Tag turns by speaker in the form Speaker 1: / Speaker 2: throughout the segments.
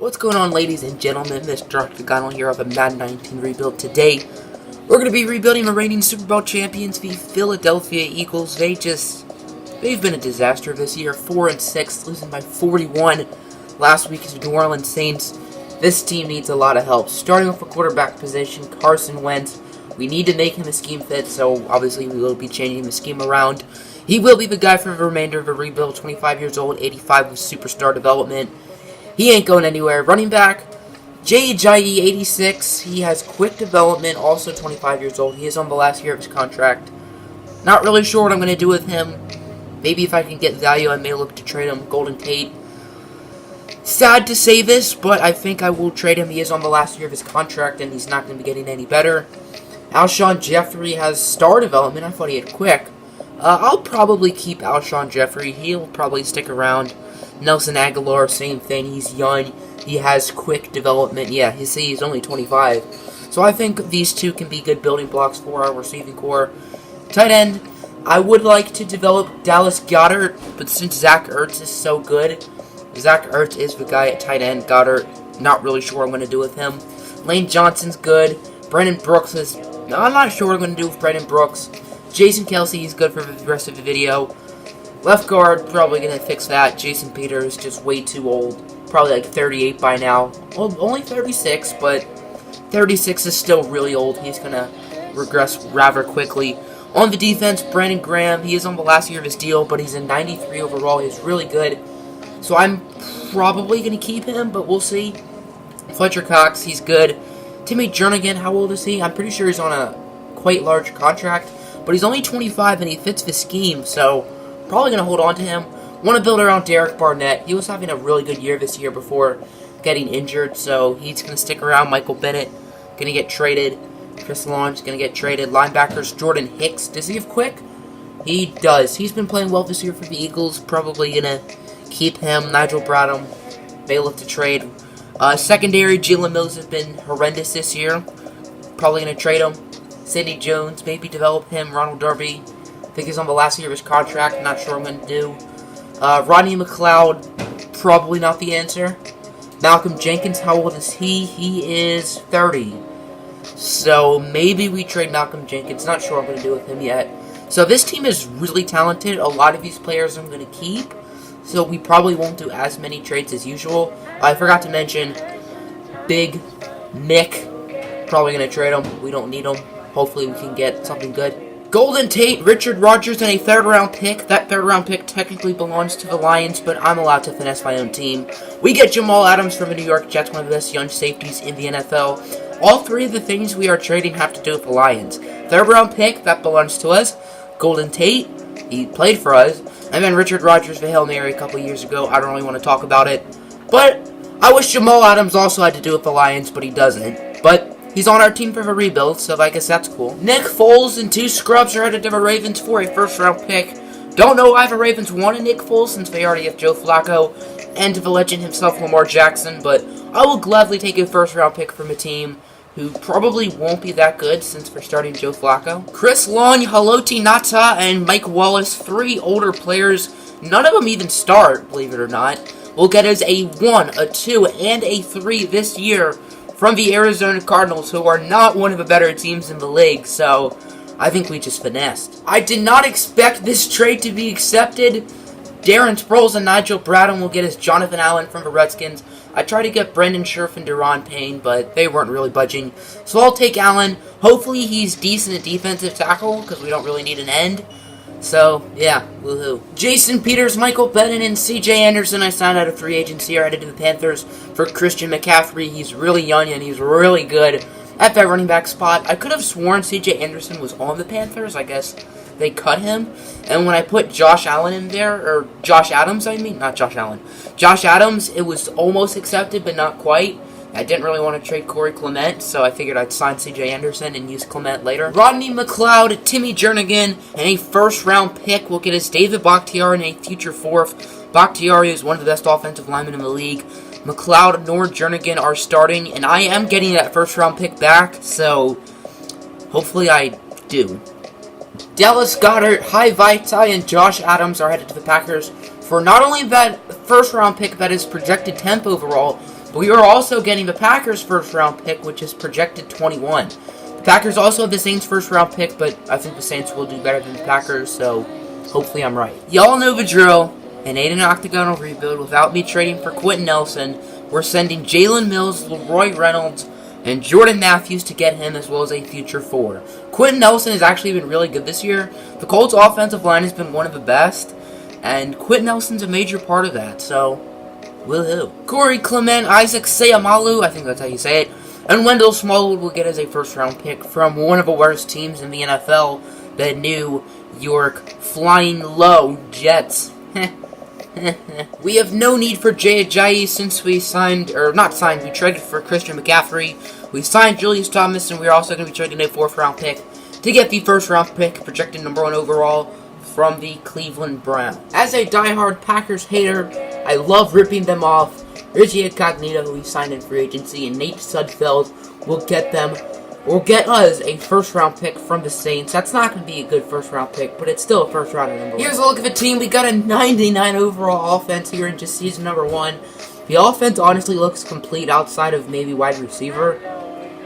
Speaker 1: What's going on, ladies and gentlemen? Mr. Octagonal here of a Madden 19 rebuild. Today, we're going to be rebuilding the reigning Super Bowl champions, the Philadelphia Eagles. They've been a disaster this year, 4-6, losing by 41 last week to New Orleans Saints. This team needs a lot of help. Starting with the quarterback position, Carson Wentz. We need to make him a scheme fit, so obviously we will be changing the scheme around. He will be the guy for the remainder of the rebuild, 25 years old, 85 with superstar development. He ain't going anywhere. Running back, J.E. 86. He has quick development, also 25 years old. He is on the last year of his contract. Not really sure what I'm going to do with him. Maybe if I can get value, I may look to trade him. Golden Tate. Sad to say this, but I think I will trade him. He is on the last year of his contract, and he's not going to be getting any better. Alshon Jeffrey has star development. I thought he had quick. I'll probably keep Alshon Jeffrey. He'll probably stick around. Nelson Aguilar, same thing. He's young. He has quick development. Yeah, he's only 25. So I think these two can be good building blocks for our receiving core. Tight end, I would like to develop Dallas Goedert, but since Zach Ertz is so good, Zach Ertz is the guy at tight end. Goddard, not really sure what I'm going to do with him. Lane Johnson's good. Brandon Brooks is... I'm not sure what I'm going to do with Brandon Brooks. Jason Kelsey is good for the rest of the video. Left guard, probably going to fix that. Jason Peters, just way too old. Probably like 38 by now. Well, only 36, but 36 is still really old. He's going to regress rather quickly. On the defense, Brandon Graham. He is on the last year of his deal, but he's in 93 overall. He's really good. So I'm probably going to keep him, but we'll see. Fletcher Cox, he's good. Timmy Jernigan, how old is he? I'm pretty sure he's on a quite large contract, but he's only 25 and he fits the scheme, so probably going to hold on to him. Want to build around Derek Barnett. He was having a really good year this year before getting injured, so he's going to stick around. Michael Bennett going to get traded. Chris Lawn's going to get traded. Linebackers, Jordan Hicks. Does he have quick? He does. He's been playing well this year for the Eagles. Probably going to keep him. Nigel Bradham, they look to trade. Secondary, Jalen Mills has been horrendous this year. Probably going to trade him. Sidney Jones, maybe develop him. Ronald Darby, I think he's on the last year of his contract. Not sure what I'm going to do. Rodney McLeod, probably not the answer. Malcolm Jenkins, how old is he? He is 30. So maybe we trade Malcolm Jenkins. Not sure what I'm going to do with him yet. So this team is really talented. A lot of these players I'm going to keep. So we probably won't do as many trades as usual. I forgot to mention Big Nick. Probably going to trade him. We don't need him. Hopefully we can get something good. Golden Tate, Richard Rodgers, and a third-round pick. That third-round pick technically belongs to the Lions, but I'm allowed to finesse my own team. We get Jamal Adams from the New York Jets, one of the best young safeties in the NFL. All three of the things we are trading have to do with the Lions. Third-round pick, that belongs to us. Golden Tate, he played for us. And then Richard Rodgers, the Hail Mary a couple years ago. I don't really want to talk about it. But I wish Jamal Adams also had to do with the Lions, but he doesn't. But he's on our team for the rebuild, so I guess that's cool. Nick Foles and two scrubs are headed to the Ravens for a first-round pick. Don't know why the Ravens wanted Nick Foles, since they already have Joe Flacco and the legend himself, Lamar Jackson, but I will gladly take a first-round pick from a team who probably won't be that good since we're starting Joe Flacco. Chris Long, Haloti Ngata, and Mike Wallace, three older players. None of them even start, believe it or not. Will get us a 1, a 2, and a 3 this year from the Arizona Cardinals, who are not one of the better teams in the league, so I think we just finessed. I did not expect this trade to be accepted. Darren Sproles and Nigel Bradham will get us Jonathan Allen from the Redskins. I tried to get Brendan Scherf and Deron Payne, but they weren't really budging. So I'll take Allen. Hopefully he's decent at defensive tackle, because we don't really need an end. So, yeah, woohoo. Jason Peters, Michael Bennett, and C.J. Anderson, I signed out of free agency, are headed to the Panthers for Christian McCaffrey. He's really young, and he's really good at that running back spot. I could have sworn C.J. Anderson was on the Panthers. I guess they cut him. And when I put Josh Allen in there, or Josh Adams, I mean, not Josh Allen. Josh Adams, it was almost accepted, but not quite. I didn't really want to trade Corey Clement, so I figured I'd sign C.J. Anderson and use Clement later. Rodney McLeod, Timmy Jernigan, and a first-round pick will get us David Bakhtiari and a future fourth. Bakhtiari is one of the best offensive linemen in the league. McLeod nor Jernigan are starting, and I am getting that first-round pick back, so hopefully I do. Dallas Goedert, Hi Vaitai, and Josh Adams are headed to the Packers for not only that first-round pick that is projected 10th overall, But we are also getting the Packers' first-round pick, which is projected 21. The Packers also have the Saints' first-round pick, but I think the Saints will do better than the Packers, so hopefully I'm right. Y'all know the drill. And in an octagonal rebuild, without me trading for Quentin Nelson, we're sending Jalen Mills, Leroy Reynolds, and Jordan Matthews to get him, as well as a future 4. Quentin Nelson has actually been really good this year. The Colts' offensive line has been one of the best, and Quentin Nelson's a major part of that, so woohoo. Corey Clement, Isaac Seumalo, I think that's how you say it, and Wendell Smallwood will get as a first-round pick from one of the worst teams in the NFL, the New York Flying Low Jets. We have no need for Jay Ajayi since we we traded for Christian McCaffrey. We signed Julius Thomas, and we're also going to be trading a 4th-round pick to get the 1st-round pick, projected number 1 overall, from the Cleveland Browns. As a diehard Packers hater, I love ripping them off. Richie Incognito, who we signed in free agency, and Nate Sudfeld will get us a 1st-round pick from the Saints. That's not going to be a good 1st-round pick, but it's still a 1st-rounder number 1. Here's a look at the team. We got a 99 overall offense here in just season number 1. The offense honestly looks complete outside of maybe wide receiver.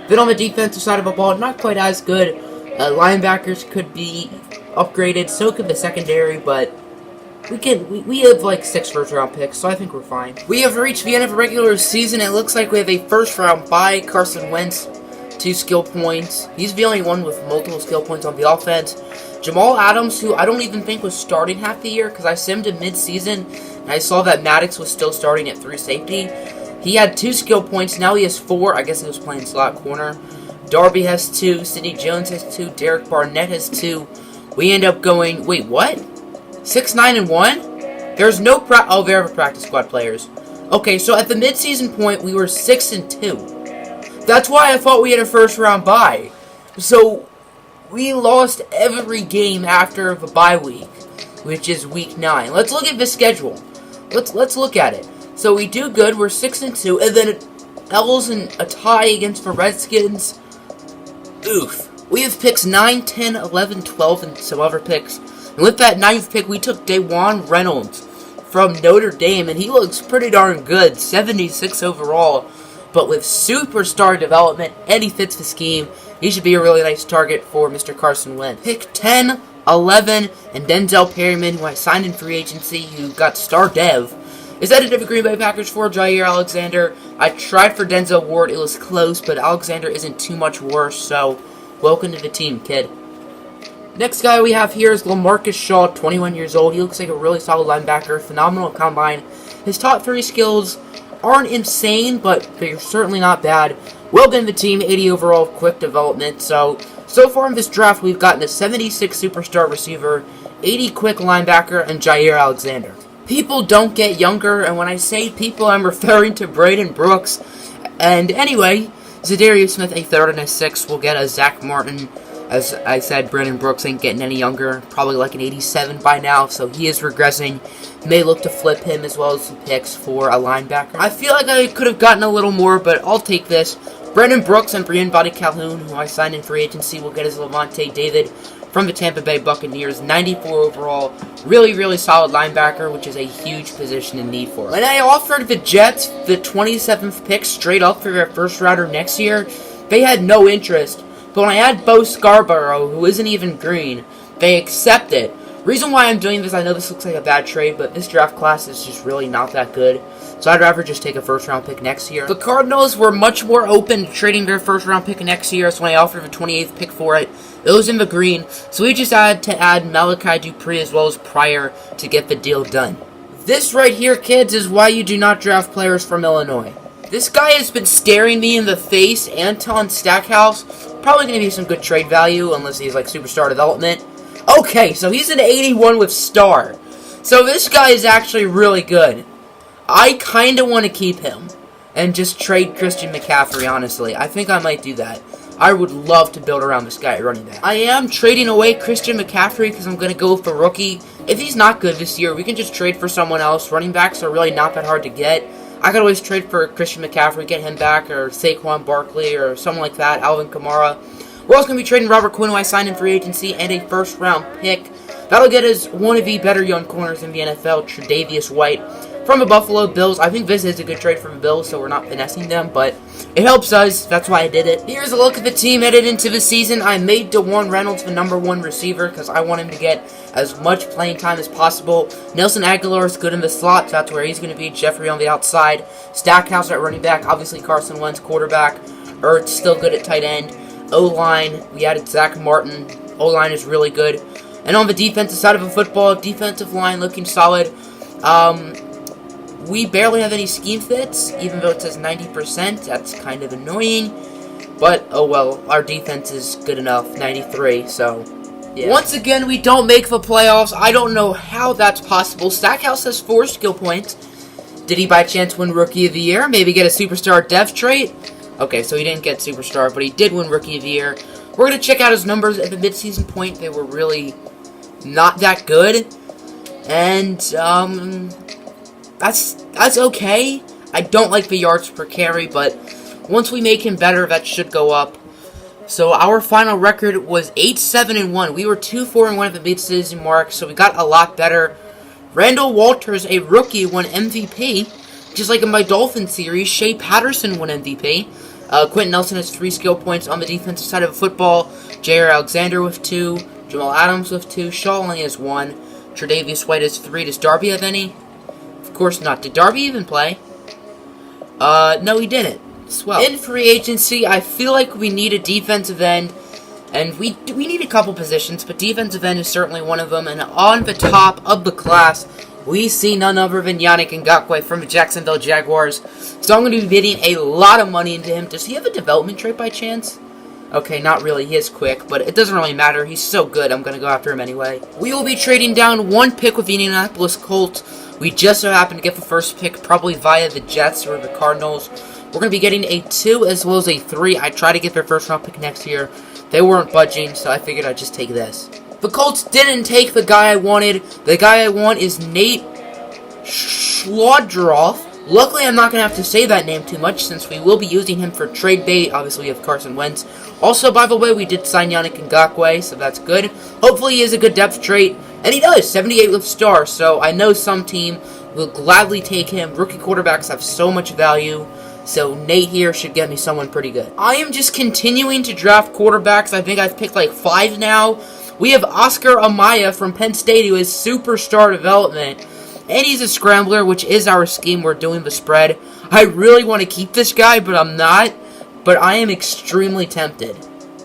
Speaker 1: Then on the defensive side of the ball, not quite as good. Linebackers could be upgraded, so could the secondary, but we have like 6 1st-round picks, so I think we're fine. We have reached the end of the regular season. It looks like we have a 1st-round bye. Carson Wentz, 2 skill points. He's the only one with multiple skill points on the offense. Jamal Adams, who I don't even think was starting half the year, because I simmed him mid-season, and I saw that Maddox was still starting at 3 safety. He had 2 skill points. Now he has 4. I guess he was playing slot corner. Darby has 2. Sidney Jones has 2. Derek Barnett has 2. We end up going, wait, what? 6-9-1? There's no they're the practice squad players. Okay, so at the mid-season point, we were 6-2. That's why I thought we had a 1st-round bye. So, we lost every game after the bye week, which is week 9. Let's look at the schedule. Let's look at it. So, we do good. We're 6-2, and then L's and a tie against the Redskins. Oof. We have picks 9, 10, 11, 12, and some other picks. And with that 9th pick, we took Dawan Reynolds from Notre Dame, and he looks pretty darn good. 76 overall. But with superstar development, and he fits the scheme, he should be a really nice target for Mr. Carson Wentz. Pick 10, 11, and Denzel Perryman, who I signed in free agency, who got star dev, is headed to the Green Bay Packers for Jair Alexander. I tried for Denzel Ward. It was close, but Alexander isn't too much worse, so welcome to the team, kid. Next guy we have here is LaMarcus Shaw, 21 years old. He looks like a really solid linebacker, phenomenal combine. His top 3 skills aren't insane, but they're certainly not bad. Welcome to the team, 80 overall, quick development. So far in this draft, we've gotten a 76 superstar receiver, 80 quick linebacker, and Jair Alexander. People don't get younger, and when I say people, I'm referring to Braden Brooks. And anyway, Zadarius Smith, a 3rd and a 6th, will get a Zach Martin. As I said, Brandon Brooks ain't getting any younger, probably like an 87 by now, so he is regressing. May look to flip him as well as some picks for a linebacker. I feel like I could have gotten a little more, but I'll take this. Brandon Brooks and Brian Body Calhoun, who I signed in free agency, will get his Levante David from the Tampa Bay Buccaneers, 94 overall. Really, really solid linebacker, which is a huge position in need for. When I offered the Jets the 27th pick straight up for their 1st-rounder next year, they had no interest. But when I add Bo Scarborough, who isn't even green, they accept it. Reason why I'm doing this, I know this looks like a bad trade, but this draft class is just really not that good. So I'd rather just take a 1st-round pick next year. The Cardinals were much more open to trading their 1st-round pick next year, so when I offered the 28th pick for it, it was in the green. So we just had to add Malachi Dupree as well as Pryor to get the deal done. This right here, kids, is why you do not draft players from Illinois. This guy has been staring me in the face. Anton Stackhouse. Probably going to be some good trade value, unless he's like superstar development. Okay, so he's an 81 with star. So this guy is actually really good. I kind of want to keep him and just trade Christian McCaffrey, honestly. I think I might do that. I would love to build around this guy at running back. I am trading away Christian McCaffrey because I'm going to go with a rookie. If he's not good this year, we can just trade for someone else. Running backs are really not that hard to get. I could always trade for Christian McCaffrey, get him back, or Saquon Barkley, or someone like that, Alvin Kamara. We're also going to be trading Robert Quinn, who I signed in free agency, and a 1st-round pick. That'll get us one of the better young corners in the NFL, Tre'Davious White, from the Buffalo Bills. I think this is a good trade from the Bills, so we're not finessing them, but it helps us. That's why I did it. Here's a look at the team headed into the season. I made DeWarn Reynolds the #1 receiver because I want him to get as much playing time as possible. Nelson Aguilar is good in the slot, so that's where he's going to be. Jeffrey on the outside. Stackhouse at running back. Obviously, Carson Wentz, quarterback. Ertz still good at tight end. O-line, we added Zach Martin. O-line is really good. And on the defensive side of the football, defensive line looking solid. We barely have any scheme fits, even though it says 90%. That's kind of annoying. But, oh well, our defense is good enough, 93, so, yeah. Once again, we don't make the playoffs. I don't know how that's possible. Stackhouse has 4 skill points. Did he by chance win Rookie of the Year? Maybe get a Superstar Dev trait? Okay, so he didn't get Superstar, but he did win Rookie of the Year. We're going to check out his numbers at the midseason point. They were really not that good. And, that's okay. I don't like the yards per carry, but once we make him better, that should go up. So our final record was 8-7-1. We were 2-4-1 at the mid-season mark, so we got a lot better. Randall Walters, a rookie, won MVP. Just like in my Dolphins series, Shea Patterson won MVP. Quentin Nelson has 3 skill points on the defensive side of the football. Jair Alexander with 2. Jamal Adams with 2. Shaw only has 1. Tre'Davious White has 3. Does Darby have any? Of course not. Did Darby even play? No, he didn't. Swell. In free agency, I feel like we need a defensive end. And we need a couple positions, but defensive end is certainly one of them. And on the top of the class, we see none other than Yannick Ngakoue from the Jacksonville Jaguars. So I'm going to be bidding a lot of money into him. Does he have a development trait by chance? Okay, not really. He is quick, but it doesn't really matter. He's so good, I'm going to go after him anyway. We will be trading down 1 pick with the Indianapolis Colts. We just so happen to get the first pick, probably via the Jets or the Cardinals. We're going to be getting a 2 as well as a 3. I try to get their first round pick next year. They weren't budging, so I figured I'd just take this. The Colts didn't take the guy I wanted. The guy I want is Nate Schlodroff. Luckily, I'm not going to have to say that name too much since we will be using him for trade bait. Obviously, we have Carson Wentz. Also, by the way, we did sign Yannick Ngakoue, so that's good. Hopefully, he is a good depth trait. And he does, 78 with stars, so I know some team will gladly take him. Rookie quarterbacks have so much value, so Nate here should get me someone pretty good. I am just continuing to draft quarterbacks. I think I've picked like 5 now. We have Oscar Amaya from Penn State, who is superstar development. And he's a scrambler, which is our scheme. We're doing the spread. I really want to keep this guy, but I'm not. But I am extremely tempted.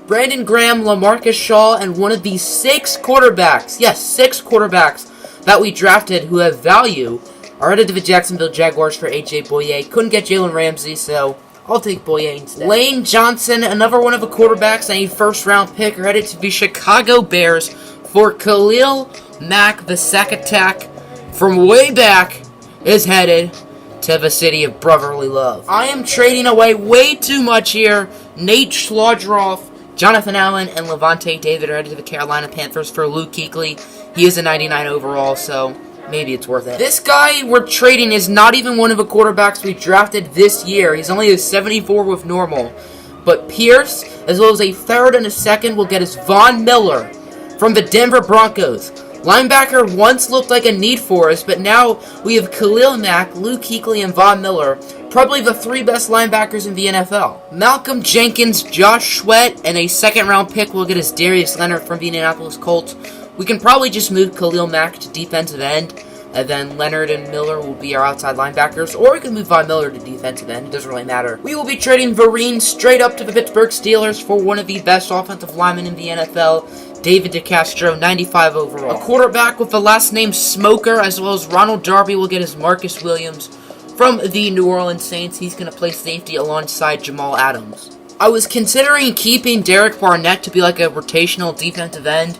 Speaker 1: Brandon Graham, LaMarcus Shaw, and one of these 6 quarterbacks, yes, 6 quarterbacks that we drafted who have value are headed to the Jacksonville Jaguars for A.J. Boye. Couldn't get Jalen Ramsey, so I'll take Boye instead. Lane Johnson, another one of the quarterbacks and a first-round pick, are headed to the Chicago Bears for Khalil Mack. The sack attack from way back is headed to the city of brotherly love. I am trading away way too much here. Nate Schlodroff, Jonathan Allen, and Levante David are headed to the Carolina Panthers for Luke Kuechly. He is a 99 overall, so maybe it's worth it. This guy we're trading is not even one of the quarterbacks we drafted this year. He's only a 74 with normal. But Pierce, as well as a 3rd and a 2nd, will get us Von Miller from the Denver Broncos. Linebacker once looked like a need for us, but now we have Khalil Mack, Luke Kuechly, and Von Miller. Probably the 3 best linebackers in the NFL. Malcolm Jenkins, Josh Sweat, and a 2nd-round pick will get us Darius Leonard from the Indianapolis Colts. We can probably just move Khalil Mack to defensive end, and then Leonard and Miller will be our outside linebackers, or we can move Von Miller to defensive end. It doesn't really matter. We will be trading Vereen straight up to the Pittsburgh Steelers for one of the best offensive linemen in the NFL, David DeCastro, 95 overall. A quarterback with the last name Smoker, as well as Ronald Darby, will get his Marcus Williams from the New Orleans Saints. He's going to play safety alongside Jamal Adams. I was considering keeping Derek Barnett to be like a rotational defensive end,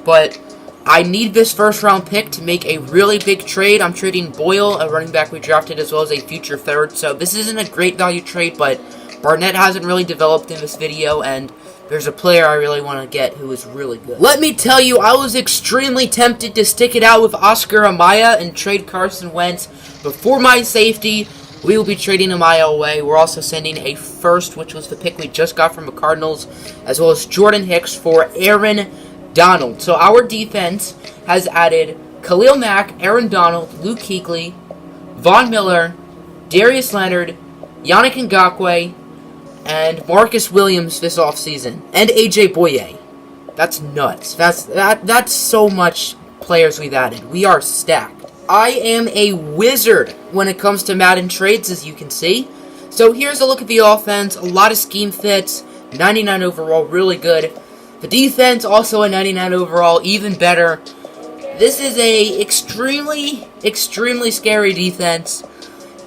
Speaker 1: but I need this first-round pick to make a really big trade. I'm trading Boyle, a running back we drafted, as well as a future 3rd. So this isn't a great value trade, but Barnett hasn't really developed in this video, and there's a player I really want to get who is really good. Let me tell you, I was extremely tempted to stick it out with Oscar Amaya and trade Carson Wentz. But for my safety, we will be trading Amaya away. We're also sending a 1st, which was the pick we just got from the Cardinals, as well as Jordan Hicks for Aaron Donald. So our defense has added Khalil Mack, Aaron Donald, Luke Kuechly, Von Miller, Darius Leonard, Yannick Ngakoue, and Marcus Williams this offseason, and AJ Boye. That's nuts. That's so much players we've added. We are stacked. I am a wizard when it comes to Madden trades, as you can see. So here's a look at the offense. A lot of scheme fits. 99 overall, really good. The defense, also a 99 overall, even better. This is a extremely, extremely scary defense.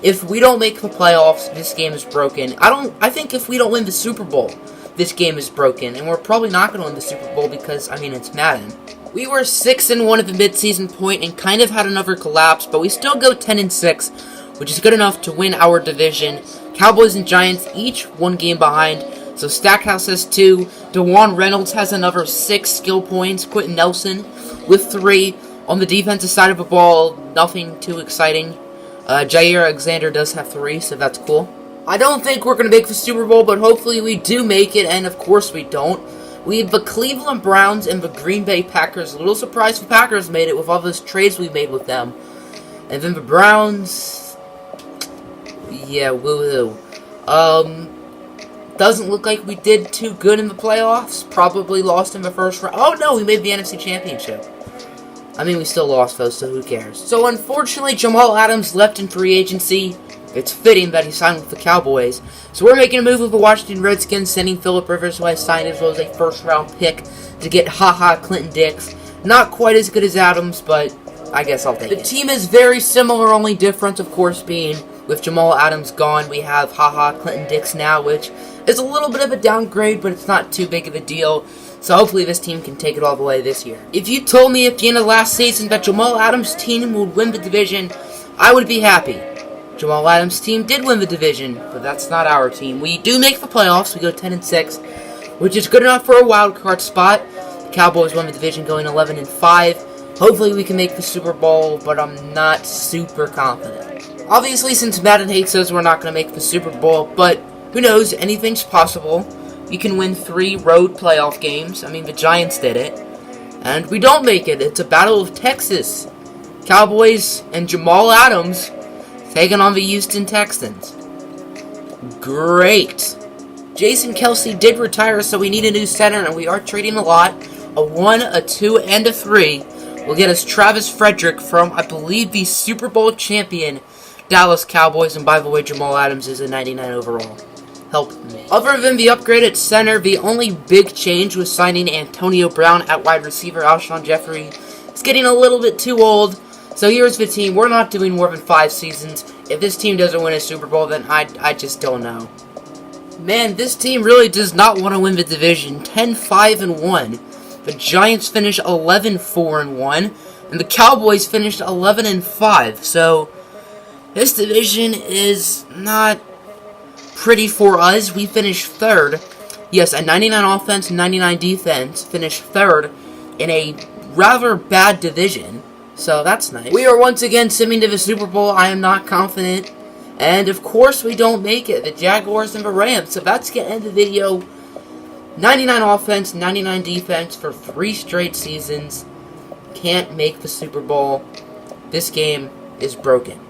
Speaker 1: If we don't make the playoffs, this game is broken. I think if we don't win the Super Bowl, this game is broken. And we're probably not going to win the Super Bowl because, I mean, it's Madden. We were 6-1 at the midseason point and kind of had another collapse, but we still go 10-6, which is good enough to win our division. Cowboys and Giants each one game behind. So Stackhouse has 2. DeJuan Reynolds has another 6 skill points. Quentin Nelson with 3. On the defensive side of the ball, nothing too exciting. Jair Alexander does have 3, so that's cool. I don't think we're going to make the Super Bowl, but hopefully we do make it, and of course we don't. We have the Cleveland Browns and the Green Bay Packers. A little surprised the Packers made it with all those trades we made with them. And then the Browns... yeah, woo-hoo. Doesn't look like we did too good in the playoffs. Probably lost in the first round. Oh no, we made the NFC Championship. I mean, we still lost though, so who cares? So unfortunately, Jamal Adams left in free agency. It's fitting that he signed with the Cowboys. So we're making a move with the Washington Redskins, sending Phillip Rivers, who I signed as well as a first-round pick, to get Clinton Dix. Not quite as good as Adams, but I guess I'll take it. The team is very similar, only difference, of course, being with Jamal Adams gone, we have Clinton Dix now, which is a little bit of a downgrade, but it's not too big of a deal. So hopefully this team can take it all the way this year. If you told me at the end of last season that Jamal Adams' team would win the division, I would be happy. Jamal Adams' team did win the division, but that's not our team. We do make the playoffs. We go 10-6, which is good enough for a wild card spot. The Cowboys won the division going 11-5. Hopefully we can make the Super Bowl, but I'm not super confident. Obviously, since Madden hates us, we're not going to make the Super Bowl, but who knows? Anything's possible. We can win 3 road playoff games. I mean, the Giants did it. And we don't make it. It's a battle of Texas. Cowboys and Jamal Adams taking on the Houston Texans. Great. Jason Kelce did retire, so we need a new center, and we are trading a lot. A 1, a 2, and a 3 will get us Travis Frederick from, I believe, the Super Bowl champion Dallas Cowboys. And by the way, Jamal Adams is a 99 overall. Help me. Other than the upgrade at center, the only big change was signing Antonio Brown at wide receiver. Alshon Jeffrey is getting a little bit too old. So here's the team. We're not doing more than 5 seasons. If this team doesn't win a Super Bowl, then I just don't know. Man, this team really does not want to win the division. 10-5-1. The Giants finished 11-4-1. And the Cowboys finished 11-5. So this division is not pretty for us. We finished 3rd. Yes, a 99 offense, 99 defense. Finished 3rd in a rather bad division. So that's nice. We are once again simming to the Super Bowl. I am not confident. And of course we don't make it. The Jaguars and the Rams. So that's going to end the video. 99 offense, 99 defense for 3 straight seasons. Can't make the Super Bowl. This game is broken.